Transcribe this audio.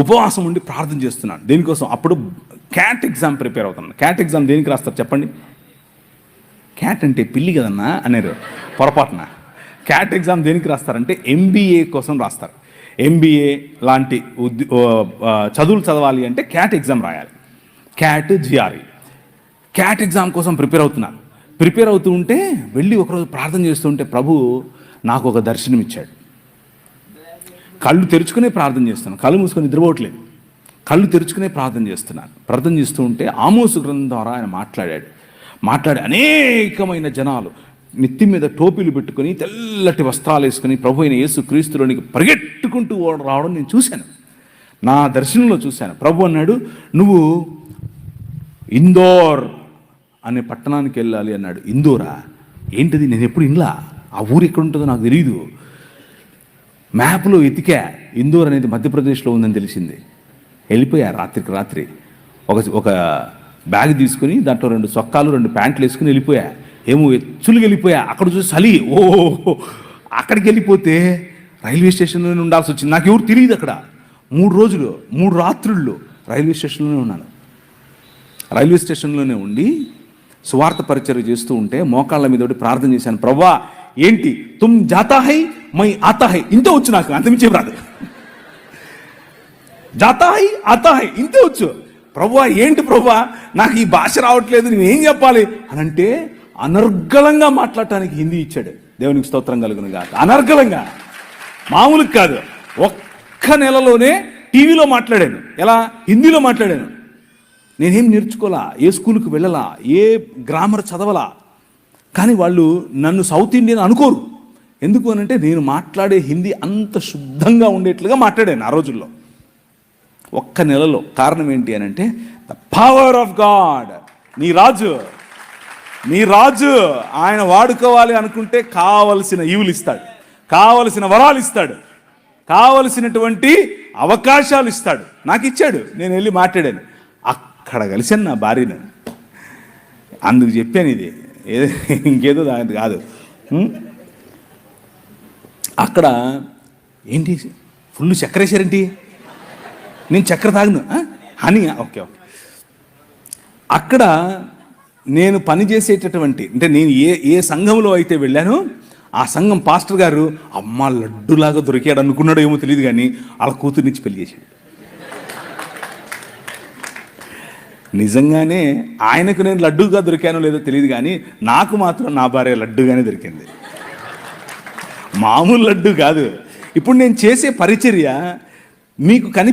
ఉపవాసం ఉండి ప్రార్థన చేస్తున్నాను దేనికోసం. అప్పుడు క్యాట్ ఎగ్జామ్ ప్రిపేర్ అవుతున్నాను. క్యాట్ ఎగ్జామ్ దేనికి రాస్తారు చెప్పండి? క్యాట్ అంటే పిల్లి కదన్నా అనేరు పొరపాటున. క్యాట్ ఎగ్జామ్ దేనికి రాస్తారంటే ఎంబీఏ కోసం రాస్తారు. ఎంబీఏ లాంటి చదువులు చదవాలి అంటే క్యాట్ ఎగ్జామ్ రాయాలి. క్యాట్ జిఆర్ఈ క్యాట్ ఎగ్జామ్ కోసం ప్రిపేర్ అవుతున్నాను. ప్రిపేర్ అవుతూ ఉంటే వెళ్ళి ఒకరోజు ప్రార్థన చేస్తూ ఉంటే ప్రభు నాకు ఒక దర్శనం ఇచ్చాడు. కళ్ళు తెరుచుకునే ప్రార్థన చేస్తున్నాను, కళ్ళు మూసుకొని నిద్రపోవట్లేదు, కళ్ళు తెరుచుకునే ప్రార్థన చేస్తున్నాను. ప్రార్థన చేస్తూ ఉంటే ఆమోసు గ్రంథం ద్వారా ఆయన మాట్లాడి అనేకమైన జనాలు నెత్తి మీద టోపీలు పెట్టుకొని తెల్లటి వస్త్రాలు వేసుకొని ప్రభు అయిన యేసు క్రీస్తులోనికి పరిగెట్టుకుంటూ రావడం నేను చూశాను, నా దర్శనంలో చూశాను. ప్రభు అన్నాడు, నువ్వు ఇందోర్ అనే పట్టణానికి వెళ్ళాలి అన్నాడు. ఇందోరా ఏంటిది? నేను ఎప్పుడు ఇన్లా, ఆ ఊరు ఎక్కడ ఉంటుందో నాకు తెలియదు. మ్యాప్లో ఎతికా, ఇందోర్ అనేది మధ్యప్రదేశ్లో ఉందని తెలిసింది. వెళ్ళిపోయా రాత్రికి రాత్రి. ఒక బ్యాగ్ తీసుకుని దాంట్లో 2 సొక్కాలు 2 ప్యాంట్లు వేసుకుని వెళ్ళిపోయా. ఏమో ఎచ్చులుగా వెళ్ళిపోయా. అక్కడ చూసి చలి, అక్కడికి వెళ్ళిపోతే రైల్వే స్టేషన్లోనే ఉండాల్సి వచ్చింది. నాకు ఎవరు తెలియదు అక్కడ. 3 రోజులు 3 రాత్రుళ్ళు రైల్వే స్టేషన్లోనే ఉన్నాను. రైల్వే స్టేషన్లోనే ఉండి సువార్త పరిచర్య చేస్తూ ఉంటే మోకాళ్ళ మీద ప్రార్థన చేశాను. ప్రభా ఏంటి, తుమ్ జాతా హై మై ఆతా హై, ఇంతే వచ్చు, నాకు అంతమించే రాదు. జాతా హై ఆతా హై ఇంతే వచ్చు. ప్రభువా ఏంటి ప్రభువా, నాకు ఈ భాష రావట్లేదు, నేను ఏం చెప్పాలి అని అంటే అనర్గళంగా మాట్లాడటానికి హిందీ ఇచ్చాడు. దేవునికి స్తోత్రం కలుగును గాక. అనర్గళంగా, మామూలుగా కాదు. ఒక్క నెలలోనే టీవీలో మాట్లాడాను. ఎలా? హిందీలో మాట్లాడాను. నేనేం నేర్చుకోలా, ఏ స్కూల్కి వెళ్ళలా, ఏ గ్రామర్ చదవలా. కానీ వాళ్ళు నన్ను సౌత్ ఇండియన్ అనుకోరు. ఎందుకు అనంటే నేను మాట్లాడే హిందీ అంత శుద్ధంగా ఉండేట్లుగా మాట్లాడాను ఆ రోజుల్లో, ఒక్క నెలలో. కారణం ఏంటి అని అంటే ద పవర్ ఆఫ్ గాడ్. నీ రాజు ఆయన వాడుకోవాలి అనుకుంటే కావలసిన ఈవులు ఇస్తాడు, కావలసిన వరాలు ఇస్తాడు, కావలసినటువంటి అవకాశాలు ఇస్తాడు. నాకు ఇచ్చాడు, నేను వెళ్ళి మాట్లాడాను. అక్కడ కలిసాను నా భార్యను. అందుకు చెప్పాను ఇది, ఇంకేదో దాని కాదు. అక్కడ ఏంటి ఫుల్ చక్కెర వేసారేంటి? నేను చక్కెర తాగను అని. ఓకే. అక్కడ నేను పనిచేసేటటువంటి, అంటే నేను ఏ సంఘంలో అయితే వెళ్ళానో ఆ సంఘం పాస్టర్ గారు అమ్మ లడ్డులాగా దొరికాడు అనుకున్నాడో ఏమో తెలియదు, కానీ వాళ్ళ కూతురునిచ్చి పెళ్లి చేశాడు. నిజంగానే ఆయనకు నేను లడ్డుగా దొరికానో లేదో తెలియదు, కానీ నాకు మాత్రం నా భార్య లడ్డుగానే దొరికింది. మామూలు లడ్డు కాదు. ఇప్పుడు నేను చేసే పరిచర్య మీకు